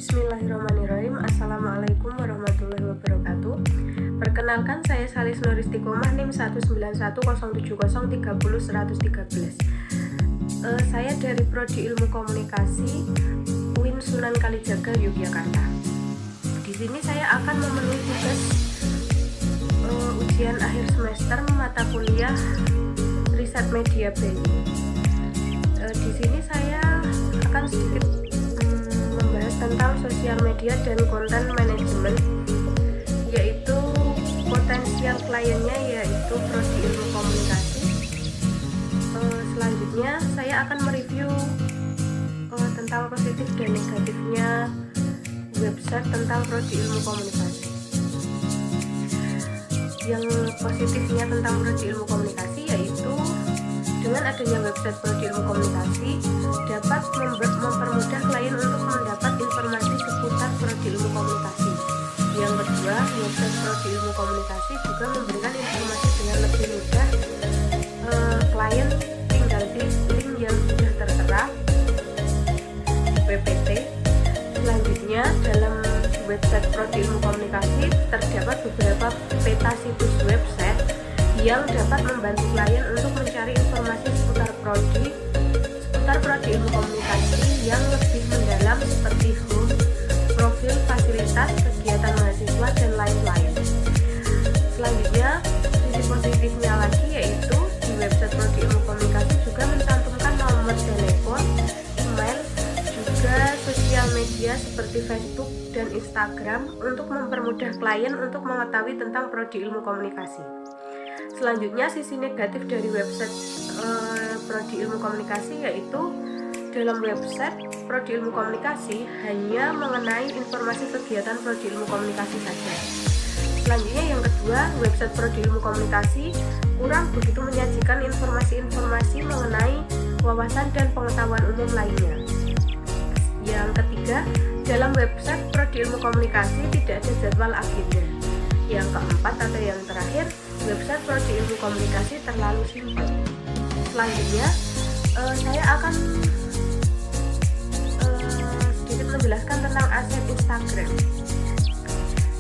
Bismillahirrahmanirrahim. Assalamualaikum warahmatullahi wabarakatuh. Perkenalkan, saya Salis Nuristiqomah, NIM 19107030113. Saya dari Prodi Ilmu Komunikasi UIN Sunan Kalijaga, Yogyakarta. Di sini saya akan memenuhi tugas ujian akhir semester mata kuliah Riset Media BI. Di sini saya akan sedikit tentang sosial media dan konten manajemen, yaitu potensial kliennya yaitu Prodi Ilmu Komunikasi. Selanjutnya saya akan mereview tentang positif dan negatifnya website tentang Prodi Ilmu Komunikasi. Yang positifnya tentang Prodi Ilmu Komunikasi yaitu dengan adanya website Prodi Ilmu Komunikasi dapat mempermudah klien untuk mendapat informasi seputar Prodi Ilmu Komunikasi. Yang kedua, website Prodi Ilmu Komunikasi juga memberikan informasi dengan lebih mudah. Klien tinggal di link yang sudah tertera di PPT. Selanjutnya, dalam website Prodi Ilmu Komunikasi terdapat beberapa peta situs website yang dapat membantu klien untuk mencari informasi seputar Prodi Ilmu Komunikasi yang lebih mendalam seperti home, profil, fasilitas, kegiatan mahasiswa, dan lain-lain. Selanjutnya, sisi positifnya lagi yaitu di website Prodi Ilmu Komunikasi juga mencantumkan nomor telepon, email, juga sosial media seperti Facebook dan Instagram untuk mempermudah klien untuk mengetahui tentang Prodi Ilmu Komunikasi. Selanjutnya, sisi negatif dari website Prodi Ilmu Komunikasi yaitu dalam website Prodi Ilmu Komunikasi hanya mengenai informasi kegiatan Prodi Ilmu Komunikasi saja. Selanjutnya, yang kedua, website Prodi Ilmu Komunikasi kurang begitu menyajikan informasi-informasi mengenai wawasan dan pengetahuan umum lainnya. Yang ketiga, dalam website Prodi Ilmu Komunikasi tidak ada jadwal agenda. Yang keempat atau yang terakhir, website Prodi Ilmu Komunikasi terlalu simpel. Selanjutnya, saya akan sedikit menjelaskan tentang aset Instagram.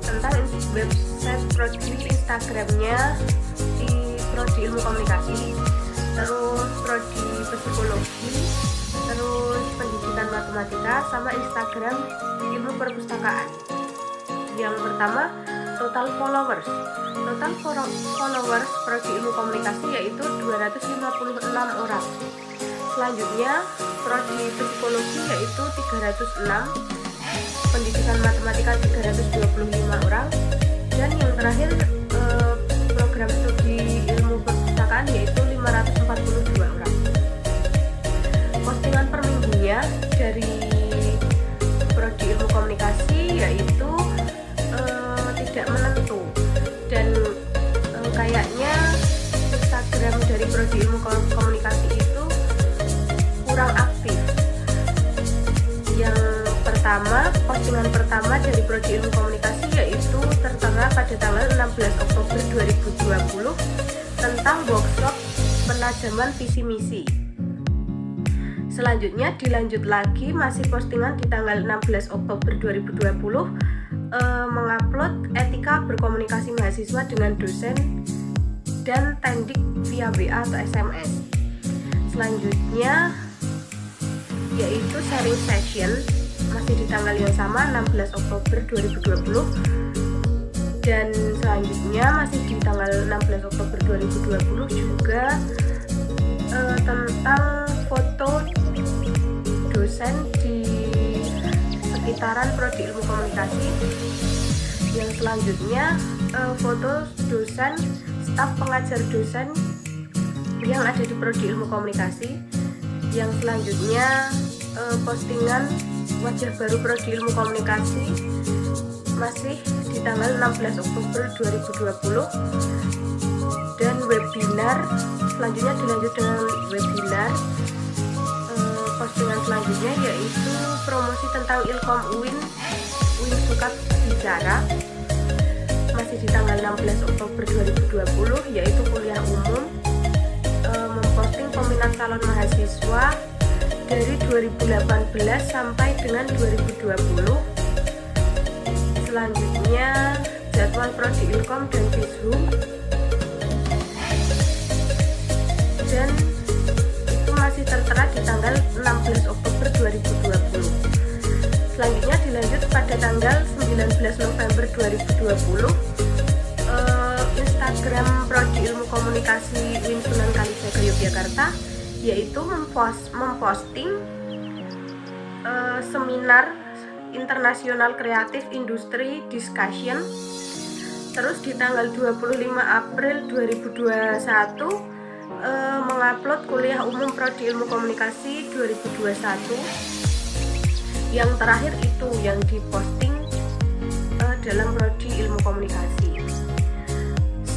Tentang website Prodi Instagramnya di Prodi Ilmu Komunikasi, terus Prodi Psikologi, terus Pendidikan Matematika, sama Instagram Ilmu Perpustakaan. Yang pertama, total followers Prodi Ilmu Komunikasi yaitu 256 orang. Selanjutnya, Prodi Psikologi yaitu 306, Pendidikan Matematika 325 orang, dan yang terakhir program studi Ilmu Perpustakaan yaitu 542 orang. Postingan per minggunya dari Prodi Ilmu Komunikasi yaitu tidak menentu, dan kayaknya Instagram dari Prodi Ilmu Komunikasi itu kurang aktif. Yang pertama, postingan pertama dari Prodi Ilmu Komunikasi yaitu tertera pada tanggal 16 Oktober 2020 tentang workshop penajaman visi misi. Selanjutnya dilanjut lagi, masih postingan di tanggal 16 Oktober 2020 mengupload etika berkomunikasi mahasiswa dengan dosen dan tendik via WA atau SMS. Selanjutnya yaitu sharing session, masih di tanggal yang sama 16 Oktober 2020, dan selanjutnya masih di tanggal 16 Oktober 2020 juga tentang foto dosen di sekitaran Prodi Ilmu Komunikasi. Yang selanjutnya foto dosen, staf pengajar dosen yang ada di Prodi Ilmu Komunikasi. Yang selanjutnya postingan wajah baru Prodi Ilmu Komunikasi masih di tanggal 16 Oktober 2020, dan webinar selanjutnya dilanjut dengan webinar. Postingan selanjutnya yaitu promosi tentang Ilkom UIN Sukat Bicara, masih di tanggal 16 Oktober 2020, yaitu kuliah umum, memposting peminat calon mahasiswa dari 2018 sampai dengan 2020. Selanjutnya jadwal Prodi Ilkom dan Vishum, dan itu masih tertera di tanggal 16 Oktober 2020. Selanjutnya dilanjut pada tanggal 19 November 2020, Instagram Prodi Ilmu Komunikasi UIN Sunan Kalijaga Yogyakarta yaitu memposting seminar internasional kreatif industri discussion. Terus di tanggal 25 April 2021 mengupload kuliah umum Prodi Ilmu Komunikasi 2021. Yang terakhir itu yang diposting dalam Prodi Ilmu Komunikasi.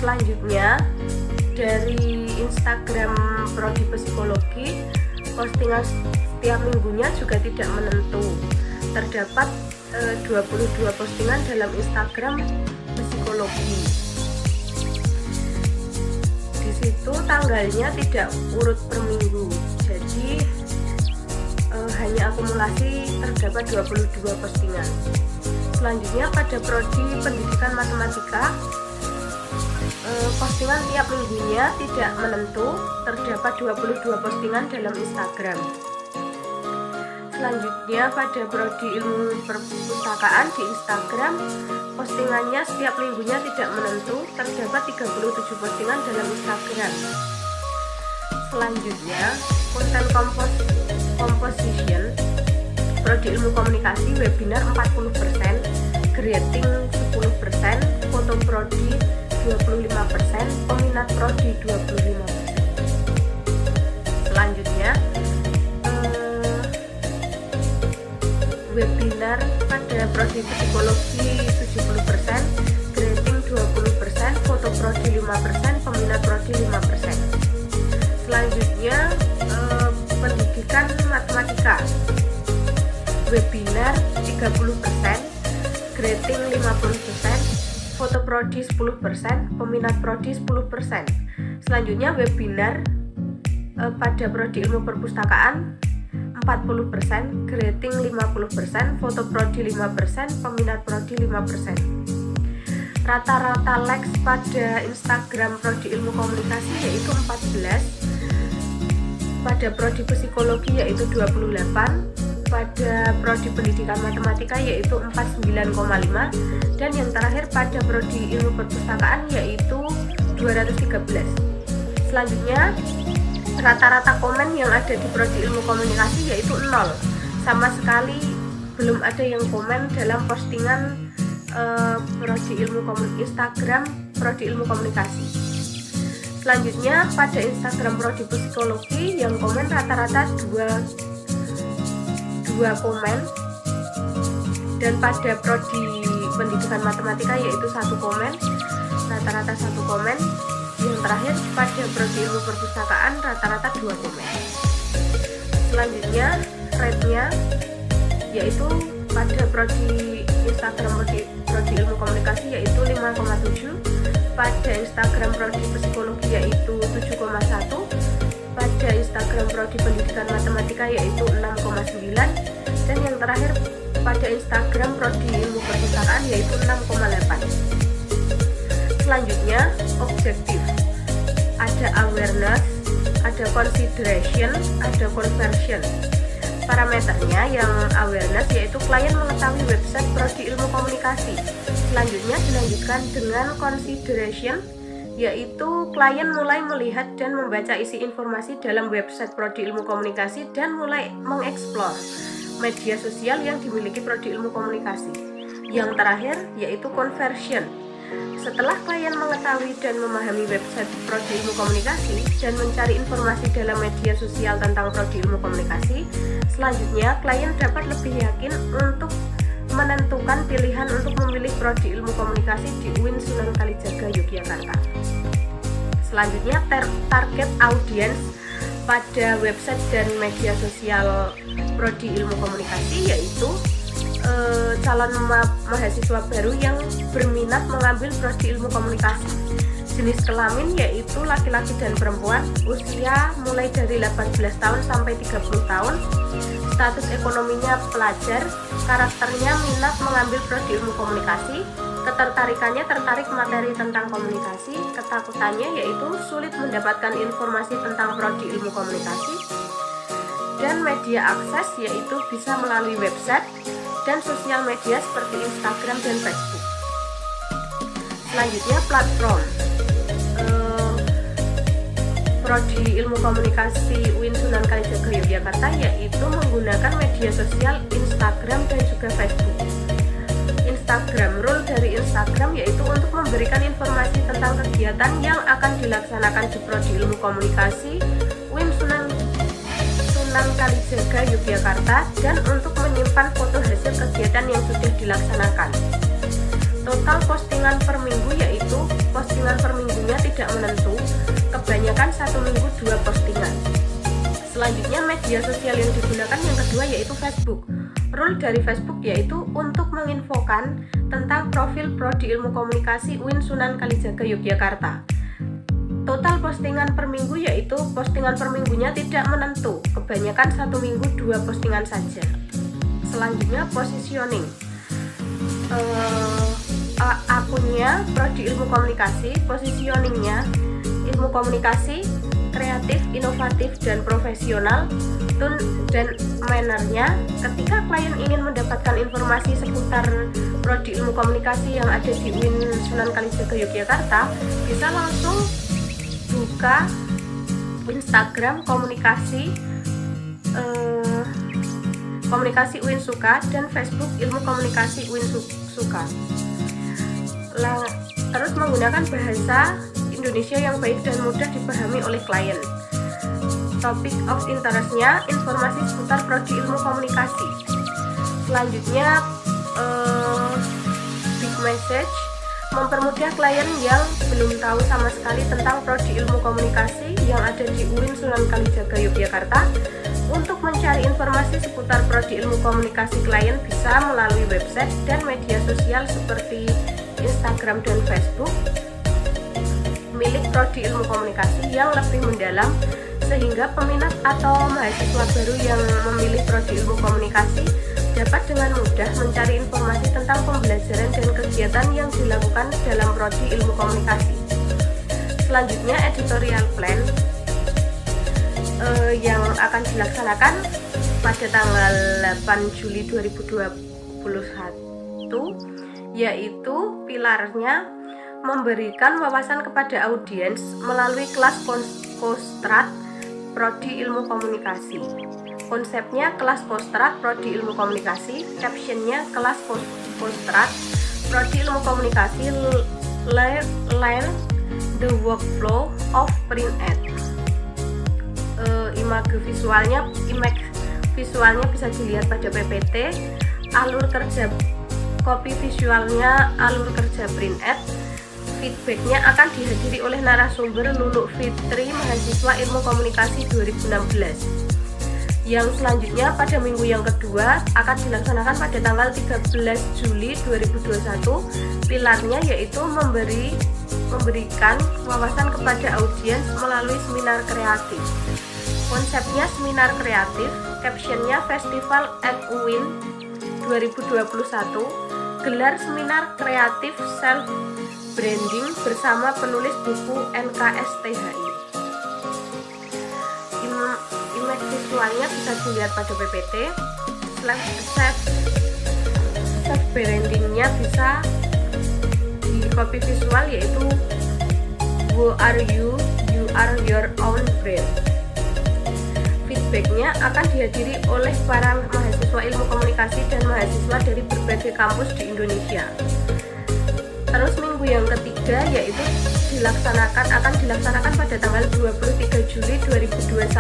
Selanjutnya dari Instagram Prodi Psikologi, postingan setiap minggunya juga tidak menentu. Terdapat 22 postingan dalam Instagram Psikologi. Di situ tanggalnya tidak urut per minggu, jadi hanya akumulasi terdapat 22 postingan. Selanjutnya pada Prodi Pendidikan Matematika, postingan tiap minggunya tidak menentu, terdapat 22 postingan dalam Instagram. Selanjutnya pada Prodi Ilmu Perpustakaan di Instagram, postingannya setiap minggunya tidak menentu, terdapat 37 postingan dalam Instagram. Selanjutnya konten composition Prodi Ilmu Komunikasi, webinar 40%, greeting 10%, foto prodi 25%, peminat prodi 25%. Selanjutnya webinar pada Prodi Psikologi 70%, greeting 20%, foto prodi 5%, peminat prodi 5%. Selanjutnya pendidikan matematika, webinar 30%, greeting 50%, foto prodi 10%, peminat prodi 10%. Selanjutnya webinar pada Prodi Ilmu Perpustakaan 40%, greeting 50%, foto prodi 5%, peminat prodi 5%. Rata-rata likes pada Instagram Prodi Ilmu Komunikasi yaitu 14, pada Prodi Psikologi yaitu 28, pada Prodi Pendidikan Matematika yaitu 49,5, dan yang terakhir pada Prodi Ilmu Perpustakaan yaitu 213. Selanjutnya rata-rata komen yang ada di Prodi Ilmu Komunikasi yaitu 0, sama sekali belum ada yang komen dalam postingan Prodi Ilmu Instagram Prodi Ilmu Komunikasi. Selanjutnya pada Instagram Prodi Psikologi yang komen rata-rata 2 komen, dan pada Prodi Pendidikan Matematika yaitu 1 komen, rata-rata 1 komen. Yang terakhir pada Prodi Ilmu Perpustakaan rata-rata 2 komen. Selanjutnya rate-nya yaitu pada Prodi Instagram Prodi Ilmu Komunikasi yaitu 5,7, pada Instagram Prodi Psikologi yaitu 7,1, pada Instagram Prodi Pendidikan Matematika yaitu 6,9, dan yang terakhir pada Instagram Prodi Ilmu Perpustakaan yaitu 6,8. Selanjutnya objektif, ada awareness, ada consideration, ada conversion. Parameternya yang awareness yaitu klien mengetahui website Prodi Ilmu Komunikasi. Selanjutnya dilanjutkan dengan consideration, yaitu klien mulai melihat dan membaca isi informasi dalam website Prodi Ilmu Komunikasi dan mulai mengeksplor media sosial yang dimiliki Prodi Ilmu Komunikasi. Yang terakhir yaitu conversion. Setelah klien mengetahui dan memahami website Prodi Ilmu Komunikasi dan mencari informasi dalam media sosial tentang Prodi Ilmu Komunikasi, selanjutnya klien dapat lebih yakin untuk menentukan pilihan untuk memilih Prodi Ilmu Komunikasi di UIN Sunan Kalijaga Yogyakarta. Selanjutnya target audiens pada website dan media sosial Prodi Ilmu Komunikasi yaitu calon mahasiswa baru yang berminat mengambil Prodi Ilmu Komunikasi. jenis kelamin yaitu laki-laki dan perempuan, usia mulai dari 18 tahun sampai 30 tahun, status ekonominya pelajar, karakternya minat mengambil prodi ilmu komunikasi, ketertarikannya tertarik materi tentang komunikasi, ketakutannya yaitu sulit mendapatkan informasi tentang prodi ilmu komunikasi, dan media akses yaitu bisa melalui website dan sosial media seperti Instagram dan Facebook. Selanjutnya platform. Prodi ilmu komunikasi UIN Sunan Kalijaga Yogyakarta yaitu menggunakan media sosial Instagram dan juga Facebook. Instagram, role dari Instagram yaitu untuk memberikan informasi tentang kegiatan yang akan dilaksanakan di prodi ilmu komunikasi UIN Sunan Kalijaga Yogyakarta dan untuk menyimpan foto hasil kegiatan yang sudah dilaksanakan. Total postingan per minggu yaitu postingan per minggunya tidak menentu, kebanyakan satu minggu 2 postingan. Selanjutnya media sosial yang digunakan yang kedua yaitu Facebook. Role dari Facebook yaitu untuk menginfokan tentang profil prodi ilmu komunikasi UIN Sunan Kalijaga Yogyakarta. Total postingan per minggu yaitu postingan per minggunya tidak menentu, kebanyakan satu minggu 2 postingan saja. Selanjutnya positioning. Akunnya prodi ilmu komunikasi, positioningnya ilmu komunikasi, kreatif, inovatif, dan profesional, tone dan mannernya. Ketika klien ingin mendapatkan informasi seputar prodi ilmu komunikasi yang ada di UIN Sunan Kalijaga Yogyakarta, bisa langsung buka Instagram komunikasi UIN Suka dan Facebook ilmu komunikasi UIN Suka. Terus menggunakan bahasa Indonesia yang baik dan mudah dipahami oleh klien. Topik of interest-nya informasi seputar prodi ilmu komunikasi. Selanjutnya big message, mempermudah klien yang belum tahu sama sekali tentang prodi ilmu komunikasi yang ada di UIN Sunan Kalijaga Yogyakarta. Untuk mencari informasi seputar prodi ilmu komunikasi, klien bisa melalui website dan media sosial seperti Instagram dan Facebook milik prodi ilmu komunikasi yang lebih mendalam, sehingga peminat atau mahasiswa baru yang memilih prodi ilmu komunikasi dapat dengan mudah mencari informasi tentang pembelajaran dan kegiatan yang dilakukan dalam prodi ilmu komunikasi. Selanjutnya editorial plan yang akan dilaksanakan pada tanggal 8 Juli 2021, yaitu pilarnya memberikan wawasan kepada audiens melalui kelas postrat prodi ilmu komunikasi. Konsepnya kelas postrat prodi ilmu komunikasi, captionnya kelas postrat prodi ilmu komunikasi, learn the workflow of print ad. Image visualnya bisa dilihat pada PPT. Alur kerja copy visualnya alur kerja print ad. Feedbacknya akan dihadiri oleh narasumber Luluk Fitri, mahasiswa ilmu komunikasi 2016. Yang selanjutnya pada minggu yang kedua akan dilaksanakan pada tanggal 13 Juli 2021. Pilarnya yaitu memberikan wawasan kepada audiens melalui seminar kreatif. Konsepnya seminar kreatif, captionnya Festival at UIN 2021, gelar seminar kreatif self branding bersama penulis buku NKSTHI. Image visualnya bisa dilihat pada PPT. Self brandingnya bisa di copy visual yaitu who are you are your own brand. Feedbacknya akan dihadiri oleh para mahasiswa ilmu komunikasi dan mahasiswa dari berbagai kampus di Indonesia. Terus minggu yang ketiga yaitu akan dilaksanakan pada tanggal 23 Juli 2021.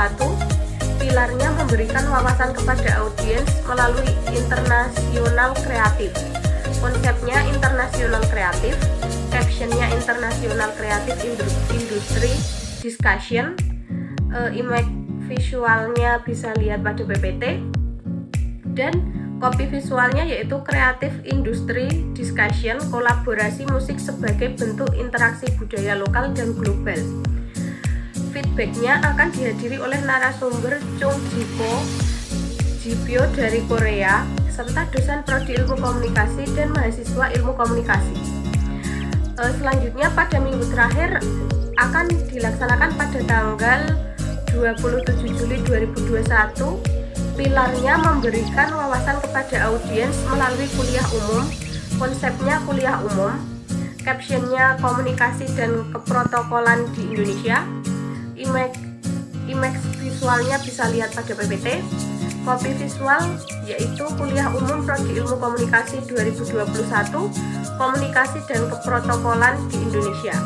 Pilarnya memberikan wawasan kepada audiens melalui internasional kreatif. Konsepnya internasional kreatif, captionnya internasional kreatif industry discussion. Image visualnya bisa lihat pada PPT, dan Kopi visualnya yaitu kreatif industri discussion, kolaborasi musik sebagai bentuk interaksi budaya lokal dan global. Feedbacknya akan dihadiri oleh narasumber Chung Jipyo dari Korea, serta dosen prodi ilmu komunikasi dan mahasiswa ilmu komunikasi. Selanjutnya pada minggu terakhir akan dilaksanakan pada tanggal 27 Juli 2021. Pilarnya memberikan wawasan kepada audiens melalui kuliah umum. Konsepnya kuliah umum. Captionnya komunikasi dan keprotokolan di Indonesia. Image visualnya bisa lihat pada PPT. Kopi visual yaitu kuliah umum prodi ilmu komunikasi 2021, komunikasi dan keprotokolan di Indonesia.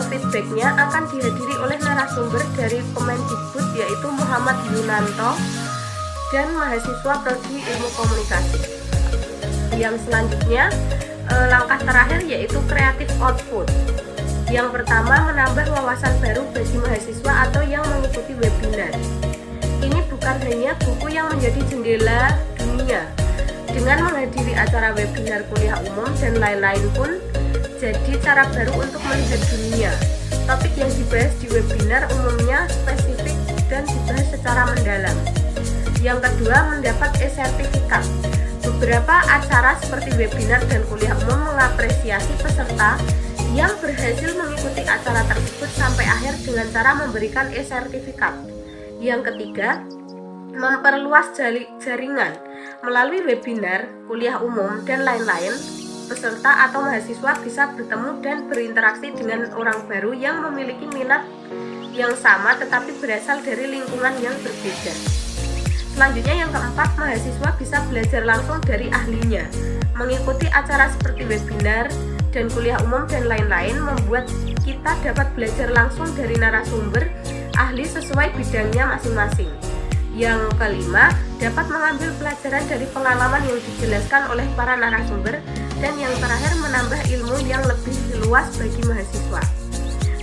Feedbacknya akan dihadiri oleh narasumber dari Kemendikbud yaitu Muhammad Yunanto dan mahasiswa prodi ilmu komunikasi. Yang selanjutnya langkah terakhir yaitu creative output. Yang pertama, menambah wawasan baru bagi mahasiswa atau yang mengikuti webinar. Ini bukan hanya buku yang menjadi jendela dunia. Dengan menghadiri acara webinar kuliah umum dan lain-lain pun jadi cara baru untuk melihat dunia. Topik yang dibahas di webinar umumnya spesifik dan dibahas secara mendalam. Yang kedua, mendapat e-sertifikat. Beberapa acara seperti webinar dan kuliah umum mengapresiasi peserta yang berhasil mengikuti acara tersebut sampai akhir dengan cara memberikan e-sertifikat. Yang ketiga, memperluas jaringan. Melalui webinar, kuliah umum, dan lain-lain, peserta atau mahasiswa bisa bertemu dan berinteraksi dengan orang baru yang memiliki minat yang sama tetapi berasal dari lingkungan yang berbeda. Selanjutnya yang keempat, mahasiswa bisa belajar langsung dari ahlinya. Mengikuti acara seperti webinar dan kuliah umum dan lain-lain membuat kita dapat belajar langsung dari narasumber ahli sesuai bidangnya masing-masing. Yang kelima, dapat mengambil pelajaran dari pengalaman yang dijelaskan oleh para narasumber. Dan yang terakhir, menambah ilmu yang lebih luas bagi mahasiswa.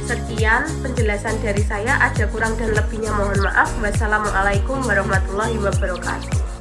Sekian penjelasan dari saya, ada kurang dan lebihnya mohon maaf. Wassalamualaikum warahmatullahi wabarakatuh.